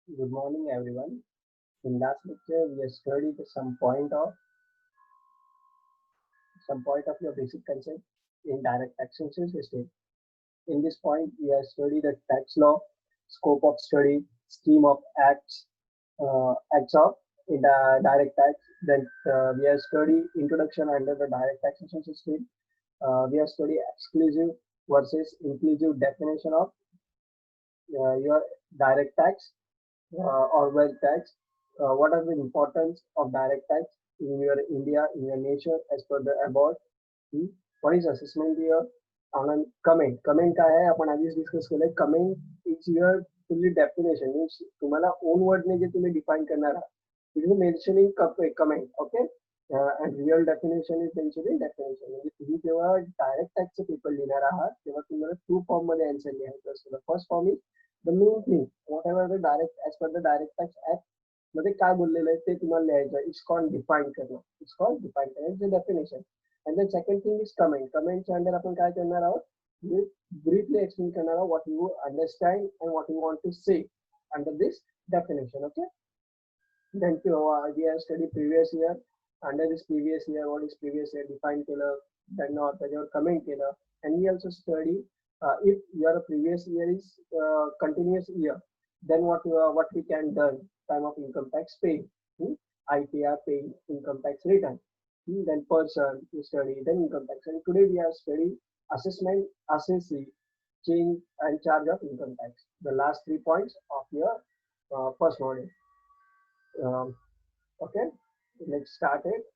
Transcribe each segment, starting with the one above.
Good morning, everyone. In last lecture, we have studied some point of your basic concept in direct taxation system. In this point, we have studied the tax law, scope of study, scheme of acts of in the direct tax. Then we have studied introduction under the direct taxation system. We have studied exclusive versus inclusive definition of your direct tax or wealth tax. What are the importance of direct tax in your India, in your nation, as per the above? Hmm? What is assessment here? And comment काय आहे आपण आधीच discuss केलंय. Comment is your fully definition means तुम्हाला own वर्डने जे तुम्ही define करणार आहात it is mentioning comment okay and real definition is mentioning definition म्हणजे तुम्ही जेव्हा डायरेक्ट टॅक्सचे पेपर लिहिणार आहात तेव्हा तुम्हाला टू फॉर्म मध्ये आन्सर लिहायचं असतं. First form is the main thing what ever the direct as per the direct tax act मध्ये काय बोललेलं आहे ते तुम्हाला लिहायचं. इट्स कॉल्ड डिफाईन करणं. इट्स कॉल्ड डिफाईन करणं it's definition. And then second thing is comment. Comment च्या अंदर आपण काय करणार आहोत? We briefly explain करणार आहोत what you understand and what you want to say under this definition. Okay. Then we have studied previous year. Under this previous year, what is previous year? Define केलं. Then त्याच्यावर comment केलं. And we also study if your previous year is continuous year, then what we can done time of income tax paid. ITR paying income tax return. Then person we study, then income tax. And today we have studied assessment, assessee, change and charge of income tax. The last 3 points of your first module. Um, okay, let's start it.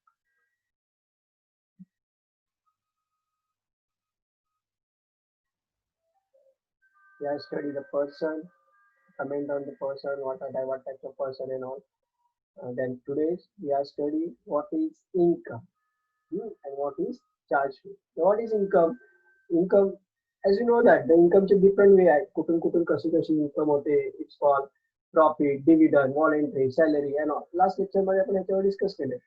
We have studied the person, comment on the person, what type of person and all. Then today's we have studied what is income. And what is charge fee. What is income? Income, as you know that the income चे different way आहे. कुठून कुठून कशी income होते. It's called profit, dividend, voluntary, salary and all. Last lecture मध्ये आपण याच्यावर discuss केले.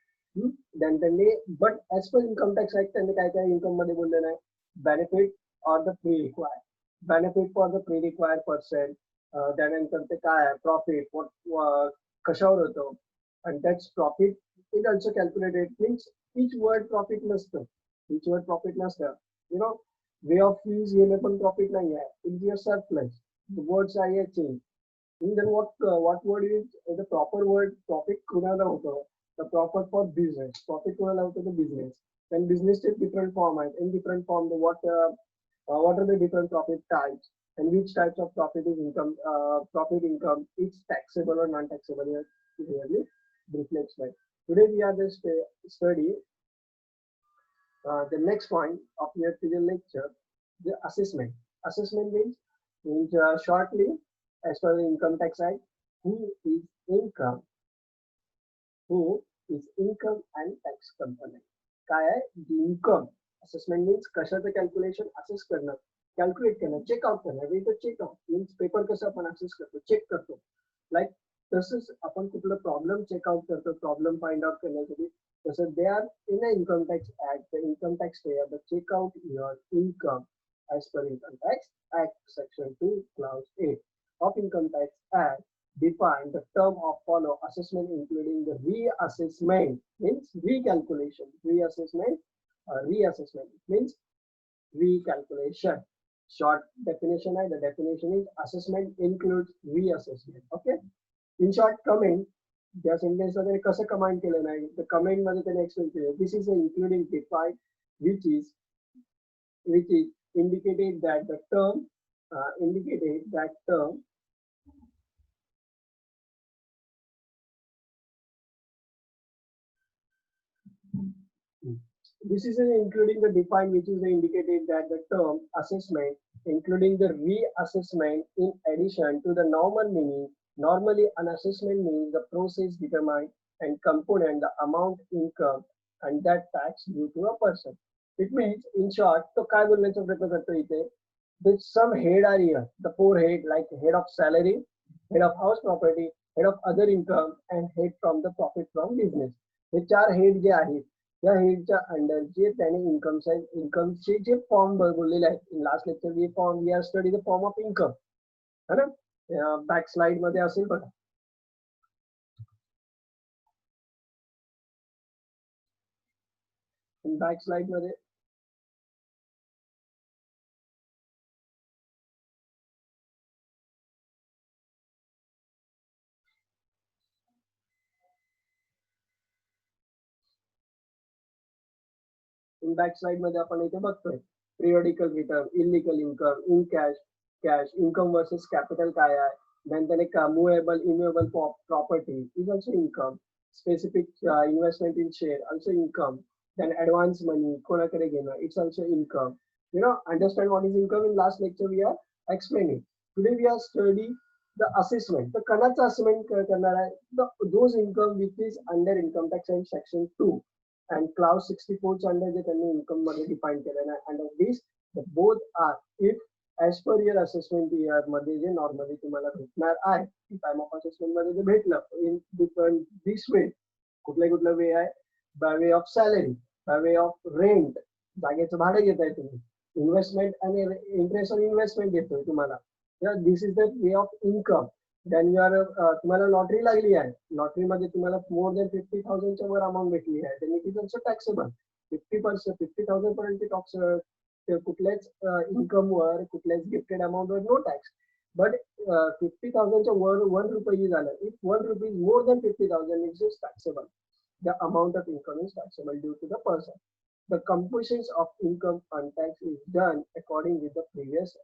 Then त्यांनी but as per income tax act त्यांनी काय काय income मध्ये बोललेलं आहे. Benefit or the pre-required. Benefit for the pre-required person. त्यानंतर ते काय आहे profit कशावर होतं and that's profit is also calculated means each word profit नसतं. Each word profit नसतं. You know, way of use येणे पण profit नाही आहे. It's your surplus. The words are here change. And then what word is the proper word profit कुणाला होतं? The profit for business. Profit कुणाला होतं? The business. Then business चे different form आहेत. In different form the what are the different profit types and which types of profit is income profit income is taxable or non-taxable here clearly briefly explained. Today we are just study the next point of your previous lecture, the assessment. Assessment means shortly, as per the income tax act, who is income, who is income and tax component. काय आहे income assessment means कशाचं calculation assess करणं calculate करणं checkout करणं वे तर checkout means paper कसं आपण assess करतो चेक करतो लाईक तसंच आपण कुठलं प्रॉब्लेम चेकआउट करतो प्रॉब्लेम फाइंड आउट करण्यासाठी तसं they are in a income tax act the income tax payer the check out your income as per Income Tax Act Section 2 Clause 8 of Income Tax Act define the term of follow assessment including the reassessment means recalculation reassessment means recalculation short definition the definition is assessment includes reassessment okay in short comment ज्या sentence मध्ये कसं command केलं नाही तर comment मध्ये त्याने explain केलं this is including defined which is which is indicated that the term indicated that term this is including the defined which is the indicated that the term assessment including the reassessment in addition to the normal meaning. Normally an assessment means the process determine and component the amount income and that tax due to a person. It means in short तो काय बोलण्याचा प्रयत्न करतो इथे there's some head are here the four head like head of salary head of house property head of other income and head from the profit from business हे चार head जे आहेत या हेडच्या under जे त्याने इन्कमचे जे फॉर्म बोललेले आहेत in last lecture we form we are study the form of income है ना back slide मध्ये असेल बघा बॅक स्लाइड मध्ये बॅक स्लाइड मध्ये आपण इथे बघतोय periodical return, illegal income, in cash, cash income versus capital काय आहे, then त्याने movable immovable property is also income, specific investment in share also income, then advance money कोणाकडे घेणं it's also income. Understand what is income. In last lecture we are explaining. Today we are studying the assessment. The कणाचं assessment करणार आहे, those income which is under income tax and section 2 and clause 64 च्या under जे त्यांनी income मध्ये define केलेलं आहे. Under this the both are if as per your assessment year मध्ये जे normally तुम्हाला भेटणार आहे, time of assessment मध्ये जे भेटलं in different this way. कुठल्या वे आहे, by way of salary, by way of rent, जागेचं भाडं घेताय तुम्ही, इन्व्हेस्टमेंट आणि इंटरेस्ट ऑन इन्व्हेस्टमेंट घेतोय तुम्हाला, this is the way of income. Then you are तुम्हाला लॉटरी लागली आहे, लॉटरीमध्ये तुम्हाला मोर दॅन 50,000च्या वर अमाऊंट भेटली आहे, then it is also taxable. 50,000 पर्यंत टॉक्स कुठल्याच इन्कमवर कुठल्याच गिफ्टेड अमाऊंटवर नो टॅक्स. बट 50,000च्या वर 1 रुपये झालं, इफ 1 रुपये मोर than 50,000 it is taxable. The amount of income is taxable due to the person. The composition of income and tax is done according with the previous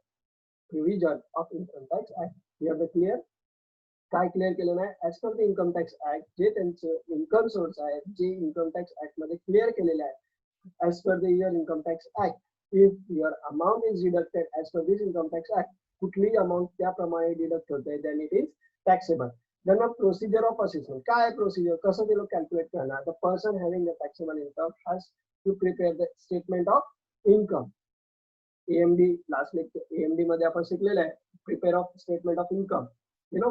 provision of Income Tax Act. We have the clear? काय clear केलं नाही, as per the income tax act जे त्यांचं income source आहे, जे income tax act मध्ये clear केलेले आहे, as per the your income tax act, if your amount is deducted as per this income tax act, कुठलीही अमाऊंट त्याप्रमाणे deduct होते, then it is taxable. Then a procedure of assessment. काय आहे procedure, कसं ते लोक कॅल्क्युलेट करणार? The person having the taxable income has to prepare the statement of income. AMD last lecture AMD मध्ये आपण शिकलेलं आहे, prepare of statement of income.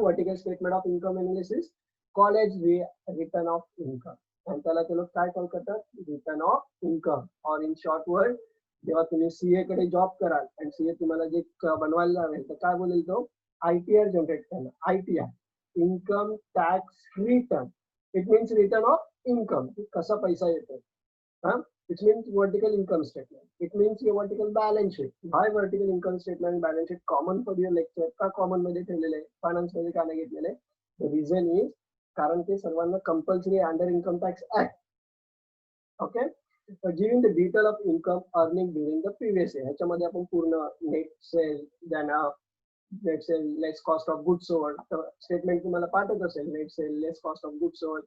Vertical statement of income English is college way return of income, आणि त्याला ते लोक काय call करतात, रिटर्न ऑफ इन्कम. और इन शॉर्ट वर्ड, जेव्हा तुम्ही सीए कडे जॉब कराल आणि सीए तुम्हाला जे बनवायला लावेल तर काय बोलेल तो, ITR जनरेट करणं. ITR income tax return, it means return of income, कसा पैसा येतो. It means vertical income statement. It means your vertical balance sheet. Why vertical income statement and balance sheet common for your lecture? का common मध्ये ठेवलेले आहे, finance मध्ये का नाही घेतलेले? The reason is कारण ते सर्वांना compulsory under income tax act. Okay, so giving the detail of income earning during the previous year. ह्याच्यामध्ये आपण पूर्ण net sale, then let's say less cost of goods sold, statement तुम्हाला पाठवत असेल, let's say less cost of goods sold,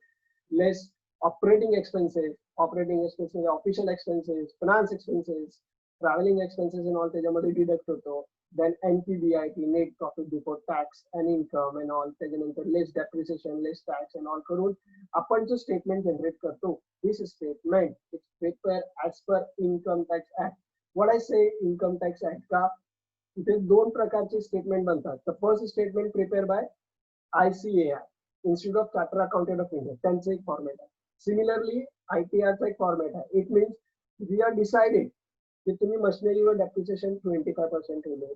less operating expenses, official expenses, finance expenses, traveling expenses and all त्याच्यामध्ये deduct होतो. Then NPBIT, net profit before tax and income and all, त्याच्यानंतर less depreciation, less tax and all करून आपण जो statement generate करतो, this statement is prepared as per income tax act. What I say income tax act का, इथे दोन प्रकारचे statement बनतात. The first statement prepared by ICAI, Institute of Chartered Accountant of India, त्यांचं एक फॉर्मॅट आहे. Similarly ITR चा एक फॉर्मॅट आहे. It means we are decided की तुम्ही मशिनरीवर डेप्रिसिएशन 25% ठेवलं,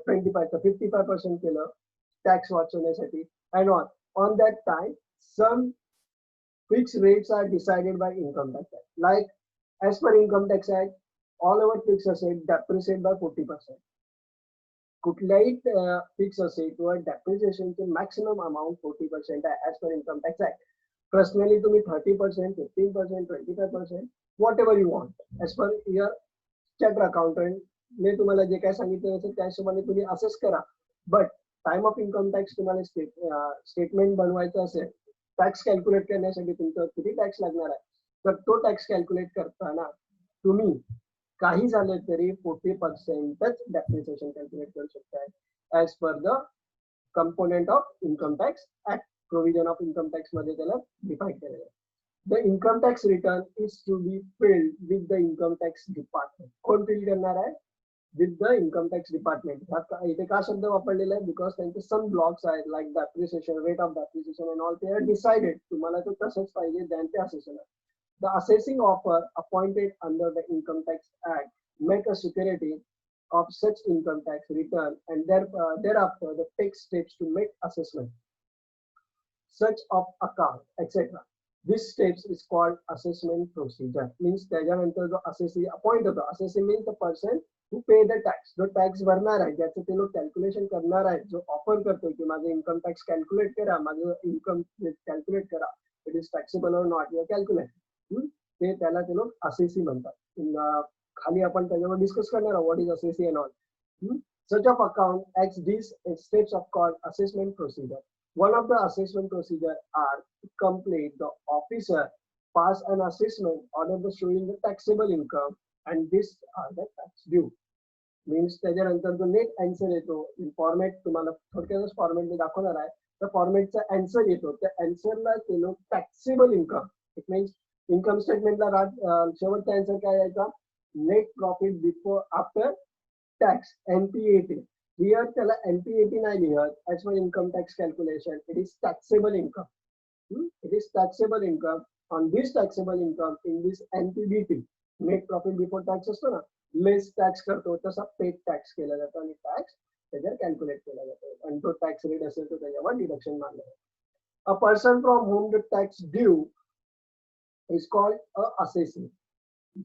25 55% केलं टॅक्स वाचवण्यासाठी, and on that time some fixed rates are decided by income tax act. Like as per income tax act, all our fixed asset depreciate by 40%. कुठल्याही fix asset वर डेप्रिसिएशनचे maximum amount 40% आहे as पर income tax act. Personally तुम्ही 30%, 15%, 25%, what ever you want as per your chartered accountant ने तुम्हाला जे काय सांगितलं असेल त्या हिशोबाने तुम्ही असेस करा. But time of income tax तुम्हाला स्टेटमेंट बनवायचं असेल, टॅक्स कॅल्क्युलेट करण्यासाठी तुमचं किती टॅक्स लागणार आहे, तर तो टॅक्स कॅल्क्युलेट करताना तुम्ही काही झालं तरी 40%च डेप्रिसिएशन कॅल्क्युलेट करू शकताय as per the component of income tax act. Provision of income tax मध्ये त्याला डिफाईन केलेलं आहे. The income tax return is to be filled with the income tax department. कोण फिल करणार आहे, with the income tax department. इथे का शब्द वापरलेला आहे, बिकॉज त्यांचे सम ब्लॉक्स आहेत like depreciation, rate of depreciation and all, ते आर डिसाइडेड, तुम्हाला तो तसंच पाहिजे दॅन ते assessee. The assessing officer appointed under the Income Tax Act make a security of such income tax return and thereafter they take steps to make assessment such of account, etc. This steps is called assessment procedure. Means त्याच्यानंतर जो assessee appoint होतो, assessee means the person who पे the tax, जो tax भरणार आहे, ज्याचं ते लोक कॅल्क्युलेशन करणार आहेत, जो ऑफर करतोय की माझं इन्कम टॅक्स कॅल्क्युलेट करा, माझं इन्कम कॅल्क्युलेट करा, it is taxable or not, your calculate, ते त्याला ते लोक असेसी म्हणतात. खाली आपण त्याच्यावर डिस्कस करणार आहोत what is assessee and all. Such of account acts these steps of called assessment procedure. One of the assessment procedure are to complete the officer pass an assessment order the showing the taxable income and this are the tax due. Means त्याच्यानंतर जो net answer येतो format तुम्हाला थोडक्यातच format मी दाखवणार आहे. त्या फॉर्मॅटचा answer येतो, त्या आन्सरला ते लोक taxable income, it means income स्टेटमेंटला शेवटचा आन्सर काय यायचा, net profit before after tax NPAT. Here त्याला NPAT नाही लिहत, as per income tax calculation it is taxable income. It is taxable income. On this taxable income in this NPBT net profit before tax असतो ना, less tax करतो तसा paid tax केला जातो आणि टॅक्स त्याच्यावर कॅल्क्युलेट केला जातो आणि तो टॅक्स रेट असेल तर त्याच्यावर डिडक्शन मानलं जातं. A person from whom the tax due is called a assessee.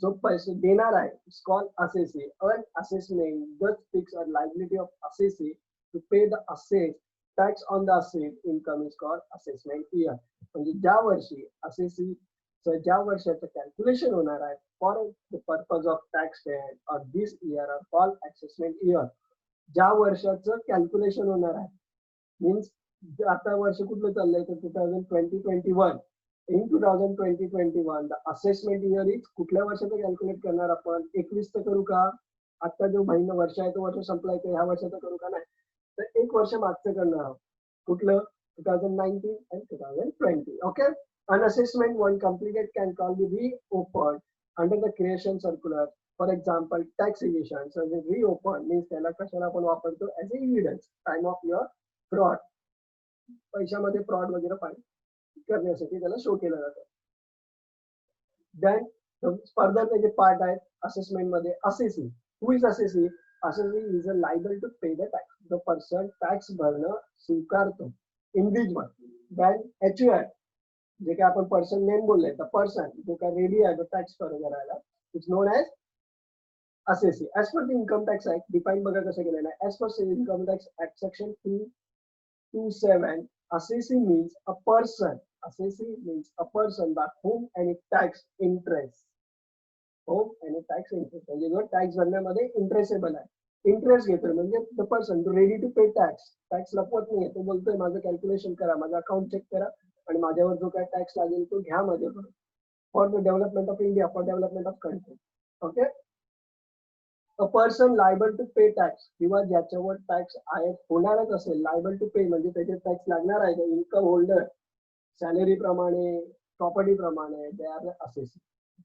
जो पैसे देणार आहे is called assessee. An assessment thus fix a liability of assessee to pay the assessed tax on the assessed income is called assessment year. म्हणजे ज्या वर्षी assessee ज्या वर्षाचं calculation होणार आहे for the purpose of tax payment और this year are called assessment year. ज्या वर्षाचं कॅल्क्युलेशन होणार आहे मीन्स आता वर्ष कुठलं चाललंय तर 2020-21. In 2020-21 the assessment year is कुठल्या वर्षाचं कॅल्क्युलेट करणार आपण, 21 करू का, आता जो महिना वर्ष आहे तो वर्ष संपलाय तर ह्या वर्षाचं करू का, नाही तर एक वर्ष मागचं करणार आहोत, कुठलं 2019 and 2020. Okay, an assessment when completed can call be reopened under the creation circular. For example, tax evasion, so the reopen means त्याला कशाला आपण वापरतो as a evidence time of your fraud, पैशामध्ये फ्रॉड वगैरे पाहिजे करण्यासाठी त्याला शो केलं जातं. देन फर्दर त्याचे पार्ट आहेत असेसमेंट मध्ये assessee. Who is assessee? Assessee is a liable to pay the tax, the person tax भरणं स्वीकारतो इंडिव्हिज्युअल. देन एचयूआय जे काय आपण पर्सन नेम बोलले, द पर्सन जो काय रेडी आहे टॅक्स करायला it's known as assessee. As per the income tax act define बघा कसं केलेलं आहे. ऍज पर income tax act section 227 assessee means a person. Assessee means a person by whom any tax interest. Whom any tax interest. म्हणजे जो tax भरण्यामध्ये इंटरेस्टेबल आहे, interest घेतोय म्हणजे the person to ready to pay tax. Tax लपवत नाहीये, तो बोलतोय माझं कॅल्क्युलेशन करा, माझं अकाउंट चेक करा आणि माझ्यावर जो काय टॅक्स लागेल तो घ्या माझ्याकडून for the development of India, for development of country. Okay, a person liable to pay tax किंवा ज्याच्यावर टॅक्स आहे होणारच असेल, लायबल टू पे म्हणजे त्याचे टॅक्स लागणार आहे इन्कम होल्डर सॅलरी प्रमाणे प्रॉपर्टी प्रमाणे they are assessee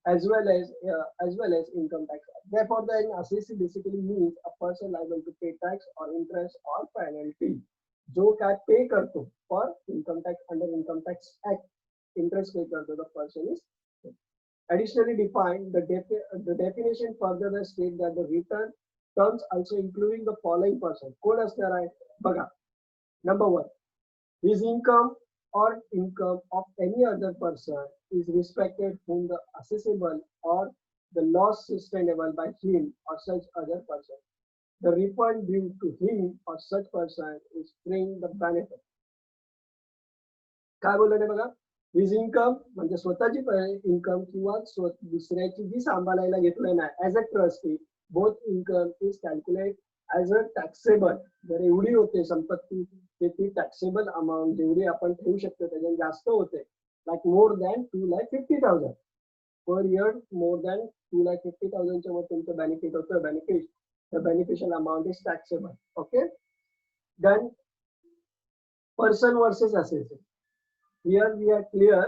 as well as income tax. Therefore, the assessee basically means a person liable to pay tax or interest or penalty. जो काय पे करतो for income tax under income tax act, interest पे करतो the person is. Additionally defined, the definition further states that the return terms also including the following person. कोण असणार आहे बघा. Number 1, his income or income of any other person is respected whom the assessable or the loss sustainable by him or such other person. The refund due to him or such person is freeing the benefit. काय बोलले बघा, his income म्हणजे स्वतःची income किंवा दुसऱ्याची जी सांभाळायला घेतलं नाही as a trustee, both income is calculate as a taxable. जर एवढी होते संपत्ती ते ती टॅक्सेबल अमाऊंट जेवढी आपण ठेवू शकतो त्याच्यात जास्त होते, like more than 2,50,000 per year, more than 2,50,000 च्या वर तुमचं बेनिफिट होतं, benefit the beneficial amount is taxable. Okay, then person versus assessee. Here we are clear.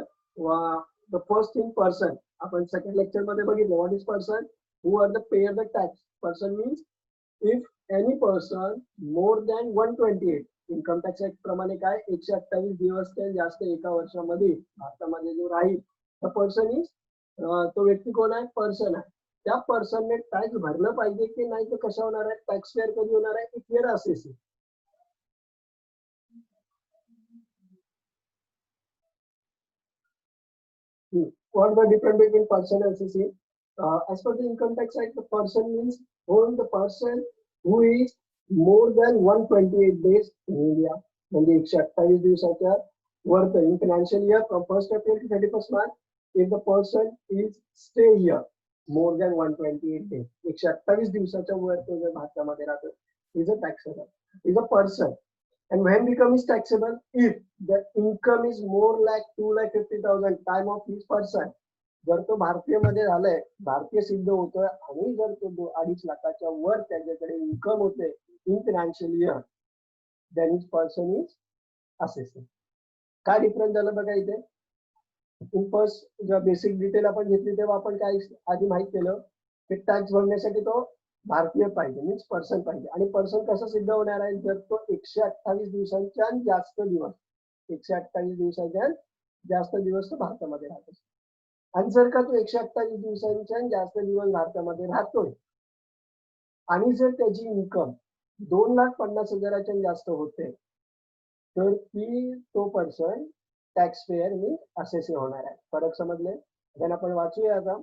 The first thing, person. आपण second lecture मध्ये बघितलं what is person, who are the payer the tax. Person means if any person more than 128 income tax act प्रमाणे काय 128 दिवस ते जास्त एका वर्षामध्ये भारतामध्ये जो राहील द पर्सन इज, तो व्यक्ती कोण आहे, पर्सन आहे. त्या पर्सनने टॅक्स भरलं पाहिजे की नाही, तर कसं होणार आहे, टॅक्स पेअर कधी होणार आहे, if here assessee. What the difference between person and SSC? As per the Income Tax Act, the person means only the person who is more than 128 days in India. म्हणजे 128 दिवसाच्या worth in financial year from 1st April to 31st March. If the person is stay here more than 128 days, 128 दिवसाच्या वर तो जर भारतामध्ये राहतो, is a taxable, is a person. And when become is taxable, if the income is more like 2,50,000 time of each person. जर तो भारतीय मध्ये झालाय, भारतीय सिद्ध होतोय आणि जर तो 2.5 लाखाच्या वर त्याच्याकडे इन्कम होते in financial year, then is person is assessing. काय डिफरन्स झालं बघा इथे. इन फर्स्ट जेव्हा बेसिक डिटेल आपण घेतली तेव्हा आपण काय आधी माहित केलं की टॅक्स भरण्यासाठी तो भारतीय पाहिजे, मीन्स पर्सन पाहिजे. आणि पर्सन कसं सिद्ध होणार आहे, जर तो 128 दिवसांच्या जास्त दिवस, 128 दिवसाच्या जास्त दिवस तो भारतामध्ये राहतो. आणि जर का तो 128 दिवसांच्या जास्त दिवस भारतामध्ये राहतोय आणि जर त्याची इन्कम 2,50,000 जास्त होते, तर तो पर्सन टॅक्स पेयर मी असेसी होणार आहे. फरक समजले? then आपण वाचूया आता.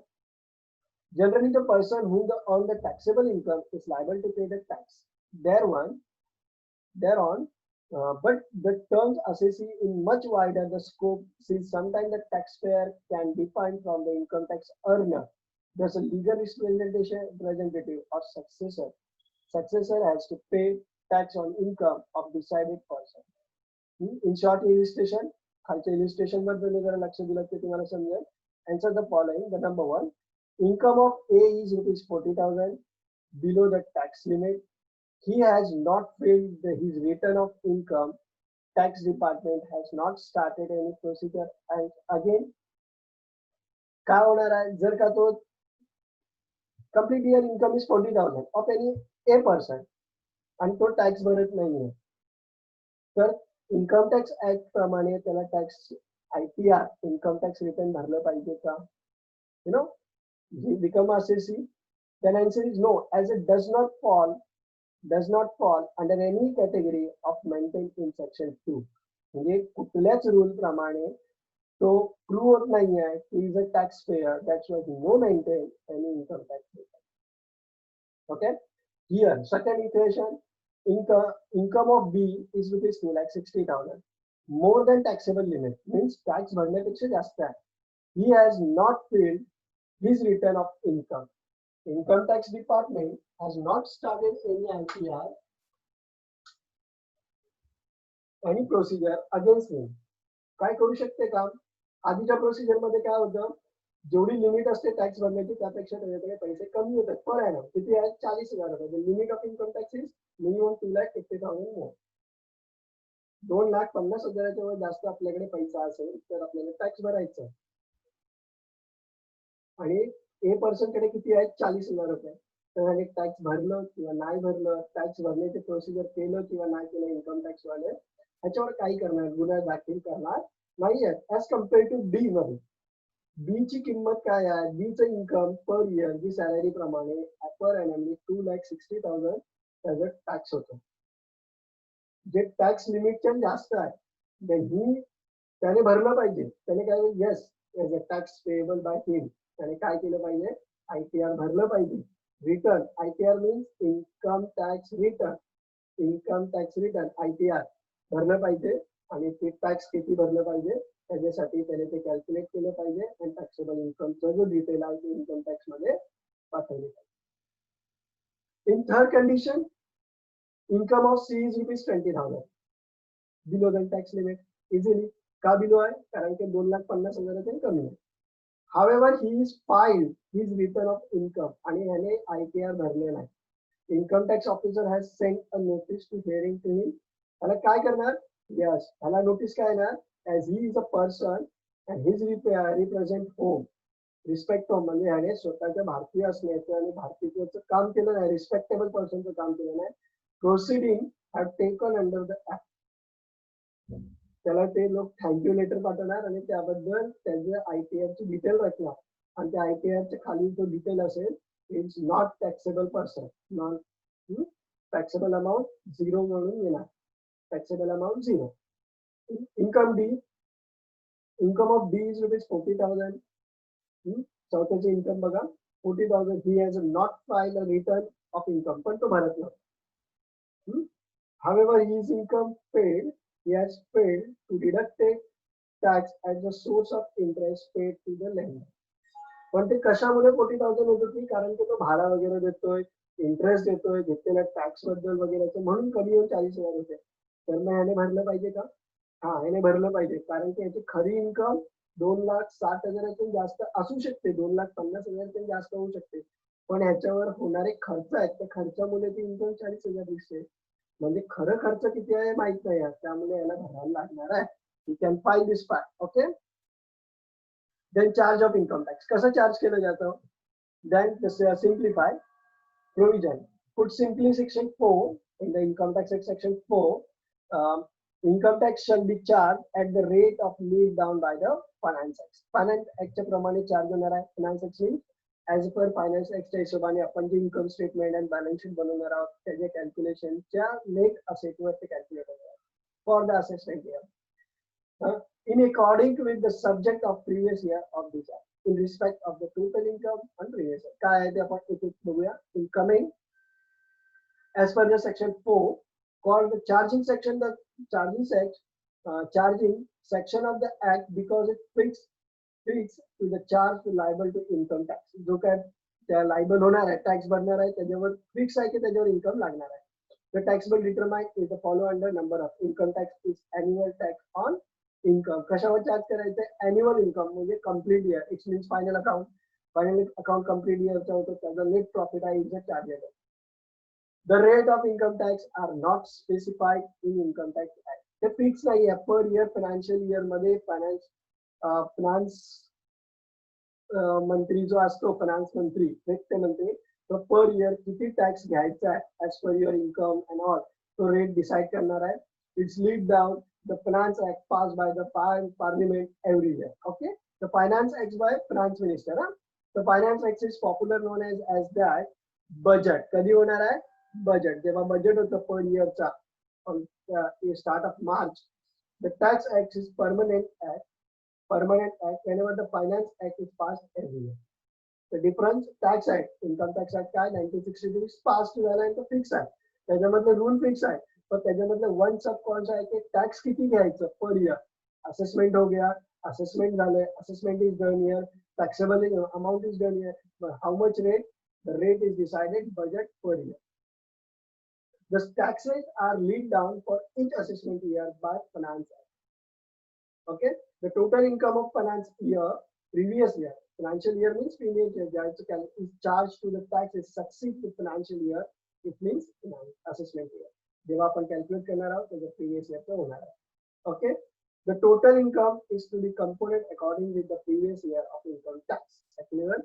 Generally, the person who earn the taxable income is liable to pay the tax thereon, but the terms assessee in much wider the scope, since sometimes the taxpayer can define from the income tax earner. There's a legal representative or successor. Successor has to pay tax on income of decided person. In short illustration, खालच्या illustration मध्ये जर लक्ष दिलं तर तुम्हाला समजेल. Answer the following. The number one, income of A is rupees 40,000 below the tax limit. He has not filed his return of income. Tax department has not started any procedure. And again, काय होणार आहे, जर का तो complete year income is 40,000 of any A person आणि तो tax Bharat नाहीये, तर इन्कम टॅक्स ऍक्ट प्रमाणे त्याला tax ITR income tax return भरलं पाहिजे का? You know, he become assessee. Then answer is no, as it does not fall under any category of maintained in section 2. म्हणजे कुठल्याच रूल प्रमाणे तो प्रूव्ह होत नाहीये he is a taxpayer. That's why he no maintain any income tax. Okay. Here, second equation, income of B is rupees 2,60,000. More than taxable limit, means tax भरण्यापेक्षा जास्त आहे. He has not filed his return of income. Income tax department has not started any ITR, any procedure against him. काय करू शकते का? आधीच्या procedure मध्ये काय होतं, जेवढी लिमिट असते टॅक्स भरण्याची त्यापेक्षा त्याच्याकडे पैसे कमी होतात पर ॲनम. किती आहे? 40,000 रुपये. Limit of income tax is minimum 2,50,000 मोर. 2,50,000 वर जास्त आपल्याकडे पैसा असेल तर आपल्याला टॅक्स भरायचा. आणि ए पर्सन कडे किती आहेत? 40,000 रुपये. तर टॅक्स भरलं किंवा नाही भरलं, टॅक्स भरण्याचे प्रोसिजर केलं किंवा नाही केलं, इन्कम टॅक्स वाले ह्याच्यावर काही करणार, गुन्हा दाखल करणार नाही आहेत. ऍज कम्पेअर टू बी मध्ये, बी ची किंमत काय आहे? बीचं इन्कम पर इयर जी सॅलरी प्रमाणे पर ॲनम 2,60,000 त्याचं टॅक्स होतं. जे टॅक्स लिमिटच्या जास्त आहे त्याने भरलं पाहिजे. त्याने काय, yes as a tax payable by him, त्याने काय केलं पाहिजे? ITR भरलं पाहिजे. Return, ITR means income tax return. Income tax return ITR भरलं पाहिजे. आणि ते टॅक्स किती भरलं पाहिजे त्याच्यासाठी त्याने ते कॅल्क्युलेट केलं पाहिजे आणि टॅक्सेबल इन्कमचा जो डिटेल आहे ते इन्कम टॅक्स मध्ये पाठवले पाहिजे. In third condition, income of C is rupees 20,000 below the tax limit. Easily का बिलो आहे? कारण की 2,50,000 कमी आहे. However, he is filed his return of income आणि ह्याने ITR भरले नाही. Income tax officer has sent a notice to hearing to him. त्याला काय करणार? Yes, ह्याला नोटीस काय येणार? As he is a person and his represent home, respect home म्हणजे ह्याने स्वतःच्या भारतीय असण्याचं आणि भारतीयचं काम केलं नाही, रिस्पेक्टेबल पर्सनचं काम केलं नाही. Proceeding have taken under the act. त्याला ते लोक थँक्यू लेटर पाठवणार आणि त्याबद्दल त्याचे ITR ची डिटेल रचणार आणि त्या ITR च्या खाली जो डिटेल असेल, it's not taxable person, not taxable amount 0 म्हणून येणार. Taxable amount 0. Income D, income of D is rupees 40,000 चौथ्याचे इन्कम बघा 40,000. He has not file a return of income, पण तो भरत नव्हता. However, his income paid, he has paid to deduct a tax as the source of interest paid to the lender. पण ते कशामुळे 40,000 होत होती, कारण की तो भाडा वगैरे देतोय, इंटरेस्ट देतोय, घेतलेल्या टॅक्स बद्दल वगैरे, म्हणून कमी येऊन 40,000 होते. तर मग ह्याने भरलं पाहिजे का? हा, ह्याने भरलं पाहिजे, कारण की याची खरी इन्कम 2,60,000 जास्त असू शकते, 2,50,000 जास्त होऊ शकते, पण ह्याच्यावर होणारे खर्च आहेत, त्या खर्चामुळे ती इन्कम 40,000 दिसते. म्हणजे खरं खर्च किती आहे माहित नाही, त्यामुळे याला भरायला लागणार आहे. You can file this fact. Okay. Then charge of income tax. कसं चार्ज केलं जातं? Then simplify provision. Put simply section 4 in the income tax act section 4. Income tax shall be charged at the rate of laid down by the finance act. Finance act प्रमाणे charge होणार आहे. Finance act means as per finance act च्या हिशोबाने आपण जे income statement आणि balance sheet बनवणार आहोत, त्याच्या कॅल्क्युलेशनच्या नेट असेटवर ते कॅल्क्युलेट होणार for the assessment year. In according with the subject of previous year of this act, in respect of the total income and previous year. काय आहे ते आपण एक एक बघूया. Incoming as per the section 4 called the charging section, the charging section of the act, because it fixed to the charge liable to income tax. जो काय त्या liable होणार आहे, टॅक्स भरणार आहे, त्याच्यावर फिक्स आहे की त्याच्यावर इन्कम लागणार आहे. The taxable determined is the follow under number of income tax is annual tax on income. कशावर चार्ज करायचं? अॅन्युअल इन्कम, म्हणजे complete year. It's means final account complete इयरचा होतो, त्याचा नेट प्रॉफिट आहे, इज चार्ज आहे. The rate of income tax are not specified in income tax act. ते fix नाही आहे. पर इयर फायनान्शियल इयर मध्ये फायनान्स मंत्री जो असतो, फायनान्स मंत्री, वित्तमंत्री, तो पर इयर किती टॅक्स घ्यायचा आहे as per your income and all, तो रेट डिसाइड करणार आहे. It's lead down the Finance Act passed by the Parliament every year. Okay, the Finance Act by Finance Minister. The Finance Act is popular known as that budget. कधी होणार आहे? Budget. जेव्हा budget होतं पर इयरचा start of March. The Tax Act is permanent act. Whenever the Finance Act is passed every year. The difference, Tax Act, Income Tax Act काय 1963 passed झाला आहे, तो फिक्स आहे. त्याच्यामध्ये रूल फिक्स आहे. पण त्याच्यामधलं वन सब कॉन्स आहे की टॅक्स किती घ्यायचं पर इयर. असेसमेंट हो गया, असेसमेंट झालंय, assessment is done year, taxable amount is done year, how much rate, the rate is decided budget per year. The taxes are laid down for each assessment year by finance act. Okay. The total income of finance year previous year, financial year means previous year, is charged to the tax is succeed to financial year, it means assessment year. जेव्हा आपण calculate करणार आहोत त्याचा previous इयरचा होणार आहे. Okay. The total income is to be computed according with the previous year of income tax. Clear?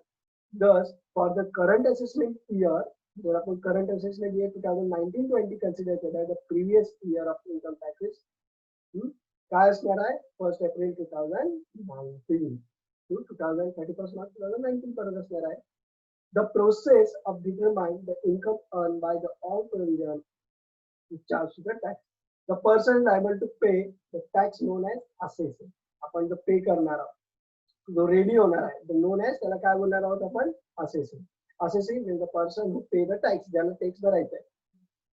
Thus, for the current assessment year, जर आपण current assessment year 2019-20 consider केलं, the previous year of income taxes काय असणार आहे? 1st April 2019 to 31st March 2019 पर्यंत असणार आहे. The process of determining the income earned by the all provision charge to the tax. The person liable to pay the tax known as assessing. आपण जो पे करणार आहोत, जो रेडी होणार आहे, known as, त्याला काय बोलणार आहोत आपण? assessing. Assessing is the person who pay the tax, ज्याला टॅक्स भरायचा आहे.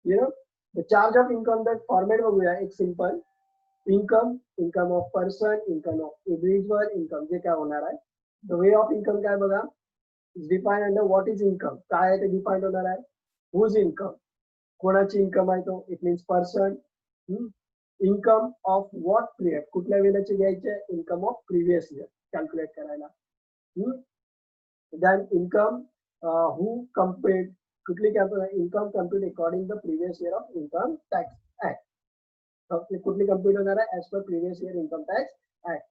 You know, the charge of income, that format बघूया, एक simple. Income of person, income of individual, income जे काय होणार आहे. द वे ऑफ इन्कम काय बघा, is define under what is income. काय आहे ते डिफाईन होणार आहे. हुज इन्कम, कोणाची इन्कम आहे तो, it means person. Income of what period, कुठल्या वेळेची घ्यायचे, income of previous year calculate करायला. देन इन्कम हू कम्प्युट, कुठली income compute according the previous year of income tax act. कुठली कम्प्युट होणार आहे, as per previous year income tax act.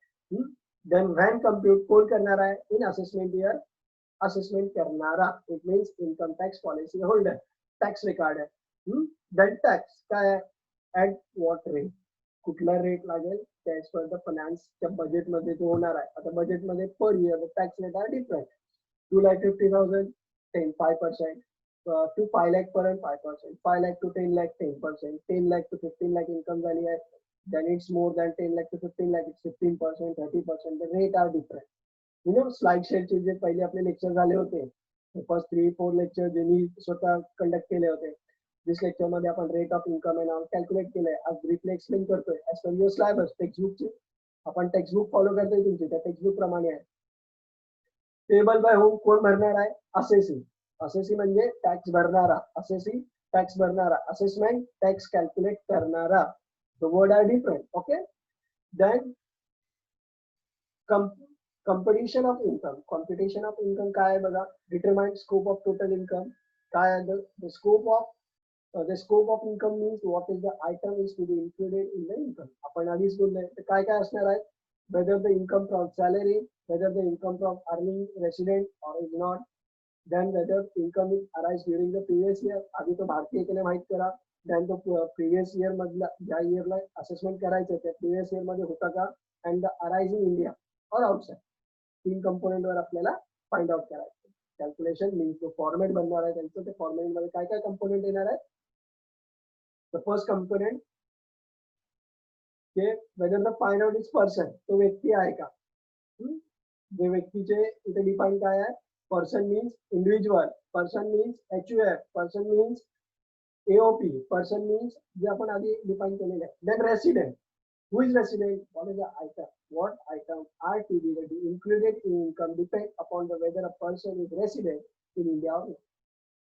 Then when compute कोण करणार आहे, इन असेसमेंट इयर असेसमेंट करणारा, it means income tax policy holder, tax record आहे. Then tax काय आहे, ऍट व्हॉट रेट, कुठला रेट लागेल, ऍज पर द फायनान्सच्या बजेटमध्ये जो होणार आहे. आता बजेटमध्ये पर इयर टॅक्स रेट आहे different. 2,50,000 5%, to 5 lakh per and 5%, 5 lakh to 10 lakh 10%, 10 lakh to 15 lakh income value hai, then it's more than 10 lakh to 15 lakh, it's 15%, 30%, the rate are different. Slide शेअरचे जे पहिले आपले lecture झाले होते, first 3-4 lecture जे मी स्वतः conduct केले होते, this lecture मध्ये आपण rate of income and all calculate केलंय. आज ब्रीफली एक्सप्लेन करतोय ऍज पर युअर सिलेबस टेक्स्टबुकचे. आपण टेक्स्टबुक फॉलो करतोय तुमची, त्या टेक्स्टबुक प्रमाणे आहे. पेबल बाय होम कोण भरणार आहे? असेसी. असेसी म्हणजे टॅक्स भरणारा. असेसी टॅक्स भरणारा. असेसमेंट टॅक्स कॅल्क्युलेट करणारा. The word are different. Okay. Then competition of income. Competition of income काय आहे बघा. Determine scope of total income. काय आहे? The scope of income means what is the item is to be included in the income. आपण आधीच बोललोय. तर काय काय असणार आहे? whether the income from salary, whether the income from earning resident or is not, then whether income is arise during the previous year. आधी तो भारतीय केले माहित करा. then तो previous year मधला ज्या इयरला असेसमेंट करायचं त्या प्रिव्हियस इयर मध्ये होता का, and the arise in India or outside. 3 component वर आपल्याला फाइंड आउट करायचं. कॅल्क्युलेशन मीन्स जो फॉर्मॅट बनणार आहे त्यांचं, ते फॉर्मॅट मध्ये काय काय कंपोनेंट येणार आहे. The first component whether the find out is person, तो व्यक्ती आहे का. जे व्यक्तीचे इथे डिफाईन काय आहे. Person means individual. Person means HUF. Person means AOP. Person means जे आपण आधी डिफाईन केलेले आहे. Then resident. Who is resident? What is the item? What items are to be included in income depend upon the whether a person is resident in India or not.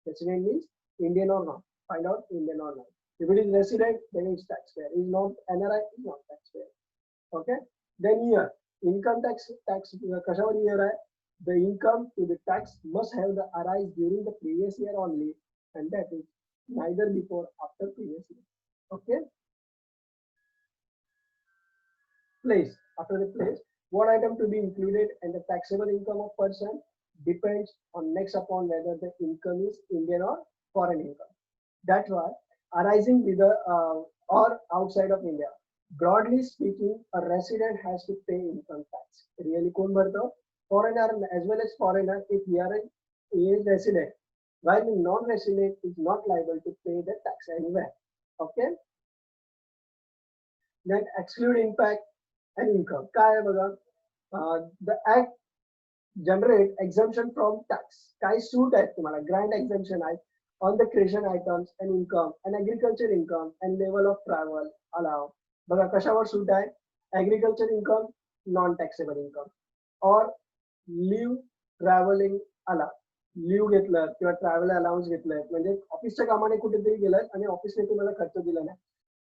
Resident means Indian or not. Find out Indian or not. If it is resident, then it's taxpayer. Is not NRI, is not taxpayer. Okay. Then year. Income tax कशावर year आहे? The income to the tax must have the arise during the previous year only, and that is neither before after previous year. Okay. Place. After the place, what item to be included and the taxable income of person depends on next upon whether the income is Indian or foreign income. That's why arising with the or outside of India. Broadly speaking, a resident has to pay income tax. Really कोण भरतो? Foreigner as well as foreigner if he is resident. While non-resident is not liable to pay the tax anywhere. Okay. Then exclude impact and income. काय आहे बघा. The act generate exemption from tax. काय suit आहेत तुम्हाला? Grand एक्झम्पशन आहे on the creation items and income and agriculture income and level of travel allow. बघा कशावर suit आहे. Agriculture income non taxable income और लिव्ह ट्रॅव्हलिंग अलाव. लिव्ह घेतलं किंवा ट्रॅव्हल अलाउन्स घेतलंय म्हणजे ऑफिसच्या कामाने कुठेतरी गेलाय आणि ऑफिसने तुम्हाला खर्च दिला नाही,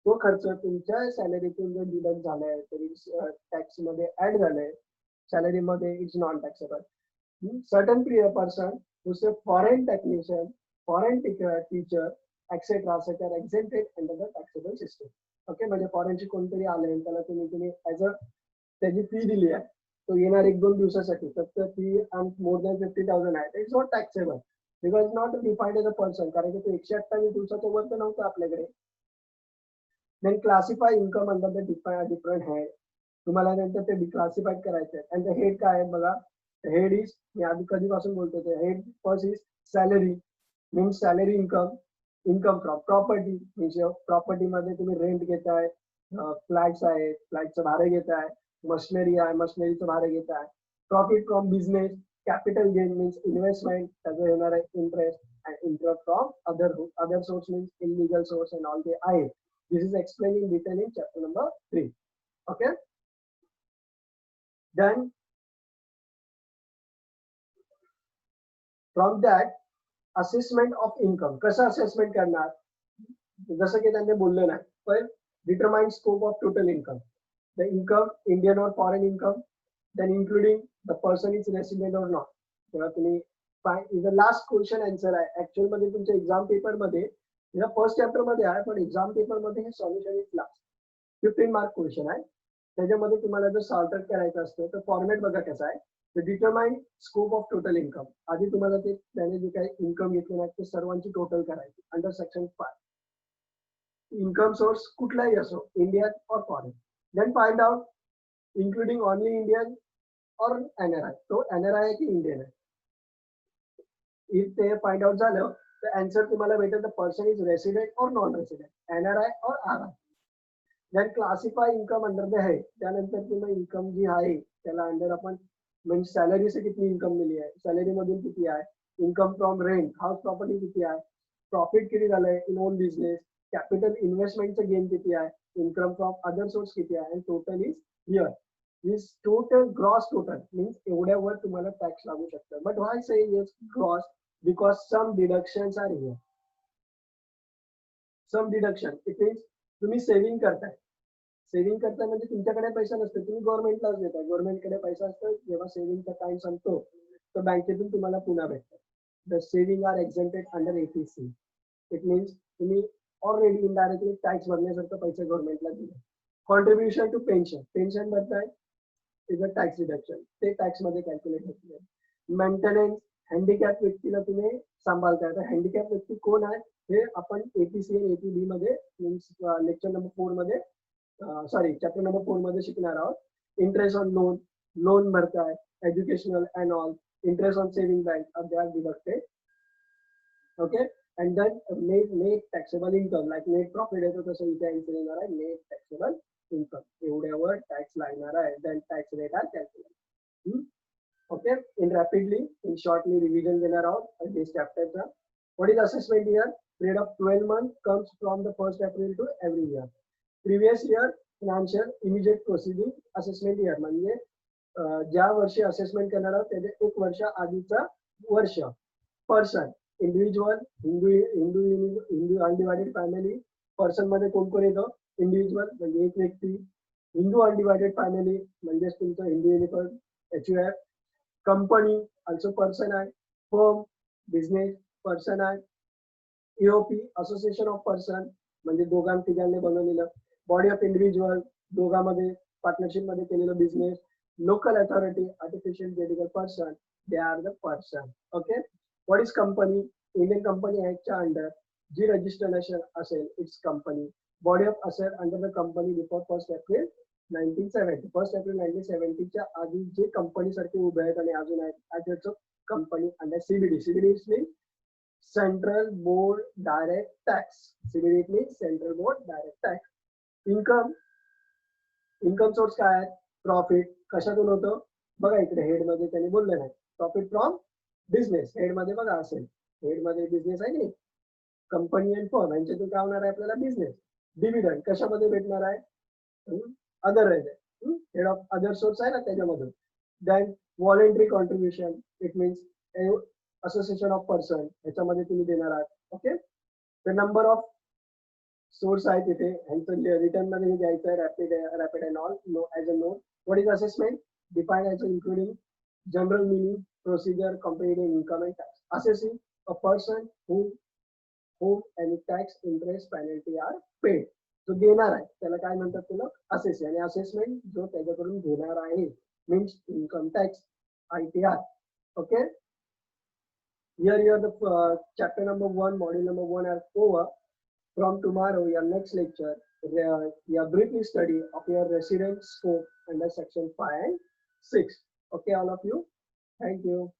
तो खर्च तुमच्या सॅलरीतून जर डिडक्ट झालाय तरी टॅक्स मध्ये ऍड झालाय सॅलरी मध्ये, it's non taxable. Certain person who's a foreign technician, foreign teacher, etc. such are exempted under the taxable system. Okay. म्हणजे फॉरेनची कोणतरी आले त्याला तुम्ही ऍज अ त्याची फी दिली आहे, तो येणार 1-2 दिवसासाठी, तर फी मोर दॅन 50,000 आहे. It's not taxable because not defined as a person, कारण की तो 128 दिवसाच्या वर तर नव्हतं आपल्याकडे. Then classify income under the different head. तुम्हाला नंतर ते डिक्लासिफाईड करायचं आहे. आणि हेड काय आहे बघा. हेड इज, मी आधी कधीपासून बोलतो ते head first is salary means salary income. Income from property means property मध्ये तुम्ही रेंट घेताय, फ्लॅट्स आहे, फ्लॅटचं भाडे घेताय, मशिनरी आहे, मशिनरीचं भाडे घेताय. Profit from business, capital gain means investment, त्याचं येणार आहे interest, and interest from other source means illegal source and all ते आहे. This is explained in detail in chapter number 3. Okay. Then from that assessment of income. कसं assessment करणार? जसं की त्यांनी बोललं नाही, पण determine scope of total income. The income Indian or foreign income, then including the person is resident or not. तेव्हा तुम्ही is the last question answer आहे. ऍक्च्युअल मध्ये तुमच्या एक्झाम पेपर मध्ये फर्स्ट चॅप्टर मध्ये आहे, पण एक्झाम पेपर मध्ये हे solution is last. 15 mark question आहे. त्याच्यामध्ये तुम्हाला जर सॉर्ट आउट करायचं असतं तर फॉर्मॅट बघा कसा आहे. Determine scope of total income. आधी तुम्हाला ते त्याने जे काही इन्कम घेतले नाही ते सर्वांची टोटल करायची अंडर सेक्शन 5. इन्कम सोर्स कुठलाही असो, इंडियन और foreign. Then find out including only Indian और NRI. तो NRI आहे की इंडियन आहे. इफ ते फाइंड आउट झालं तर आन्सर तुम्हाला भेटेल द पर्सन इज रेसिडेंट और नॉन रेसिडेंट, NRI और RI. Then classify income under the head. त्यानंतर तुम्ही इन्कम जी आहे त्याला अंडर आपण म्हणजे सॅलरी से कितनी इन्कम मिली आहे, सॅलरी मधून किती आहे, income from rent, house property किती आहे, प्रॉफिट किती झालंय इन ओन बिझनेस, कॅपिटल इन्व्हेस्टमेंटचं गेन किती आहे, इन्कम फ्रॉम अदर सोर्स किती आहे, and total is here. This total gross total means एवढ्यावर तुम्हाला टॅक्स लागू शकतं. But why say yes gross, because some deductions are here. Some deduction it means तुम्ही सेव्हिंग करताय. सेव्हिंग करताय म्हणजे तुमच्याकडे पैसा नसतो, तुम्ही गव्हर्नमेंटलाच देताय. गव्हर्नमेंटकडे पैसा असतो, जेव्हा सेव्हिंगचा टाइम संपतो तर बँकेतून तुम्हाला पुन्हा भेटतं. The saving are exempted under eighty C. It means तुम्ही ऑलरेडी इनडायरेक्टली टॅक्स भरण्यासारखं पैसे गव्हर्नमेंटला दिले. कॉन्ट्रीब्युशन टू पेन्शन, पेन्शन भरताय इज अ टॅक्स डिडक्शन, ते टॅक्स मध्ये कॅल्क्युलेट होते. मेंटेनन्स, हँडिकॅप व्यक्तीला तुम्ही सांभाळताय. तर हँडिकॅप व्यक्ती कोण आहे हे आपण एटीसी आणि एटीबी मध्ये मीन्स लेक्चर नंबर 4 मध्ये चॅप्टर नंबर 4 मध्ये शिकणार आहोत. इंटरेस्ट ऑन लोन, लोन भरताय, educational and all, interest on saving bank they are deducted. Okay, and then net taxable income, like net profit येतो तसं इथे एंट्री येणार आहे नेट टॅक्सेबल इन्कम. एवढ्यावर टॅक्स लागणार आहे. Then tax rate are calculate. Okay, in rapidly, in shortly revision देणार आहोत this chapter चा. What is assessment year? Period of 12 months comes from the 1st April to every year. Previous year financial immediate proceeding assessment year म्हणजे ज्या वर्षी assessment करणार आहोत त्याचे एक वर्ष आधीचा वर्ष. Person, individual, Hindu undivided family. Person मध्ये कोण कोण येतं, इंडिव्हिज्युअल म्हणजे एक व्यक्ती, हिंदू अनडिवायडेड फॅमिली म्हणजेच तुमचं Hindu uniform HUF. Company also person आहे. फर्म बिझनेस पर्सन आहे. EOP असोसिएशन ऑफ पर्सन म्हणजे दोघां तिघांनी बनवलेलं. बॉडी ऑफ इंडिव्हिज्युअल दोघांमध्ये पार्टनरशिप मध्ये केलेलं business. Local authority artificial genetical person, they are the person. Okay, what is company? Indian company ऍक्टच्या अंडर जी रजिस्ट्रेशन असेल इट्स कंपनी. बॉडी ऑफ असेल under the company before 1st April 1970. 1st April 1970 च्या आधी जे company सारखे उभे आहेत आणि अजून आहेत company under CBD. CBD means central board direct tax. CBD means central board direct tax. Income, income source काय आहे? प्रॉफिट. कशातून होतं बघा इकडे हेड मध्ये त्यांनी बोललं नाही. प्रॉफिट फ्रॉम बिझनेस, हेड मध्ये बघा असेल, हेड मध्ये बिझनेस आहे की नाही, कंपनी अँड फर्म यांच्यातून काय होणार आहे आपल्याला बिझनेस. डिव्हिडंड कशामध्ये भेटणार आहे, other head of other source आहे ना त्याच्यामधून. Then voluntary contribution, it means association of person ह्याच्यामध्ये तुम्ही देणार आहात. Okay, the number of source आहे तिथे ह्यांचं रिटर्न मध्ये द्यायचं आहे. Rapid and all know as a note. What is assessment? Define as including general meaning, procedure, comparing income and tax. Assessing a person whom any tax, interest, penalty are paid. जो देणार आहे त्याला काय म्हणतात, तुला असेस. आणि assessment जो त्याच्याकडून घेणार आहे means income tax, ITR. Okay, here the chapter number 1, module number 1 are over. From tomorrow, your next lecture, your briefly study of your residence scope under section 5 and 6. Okay, all of you. Thank you.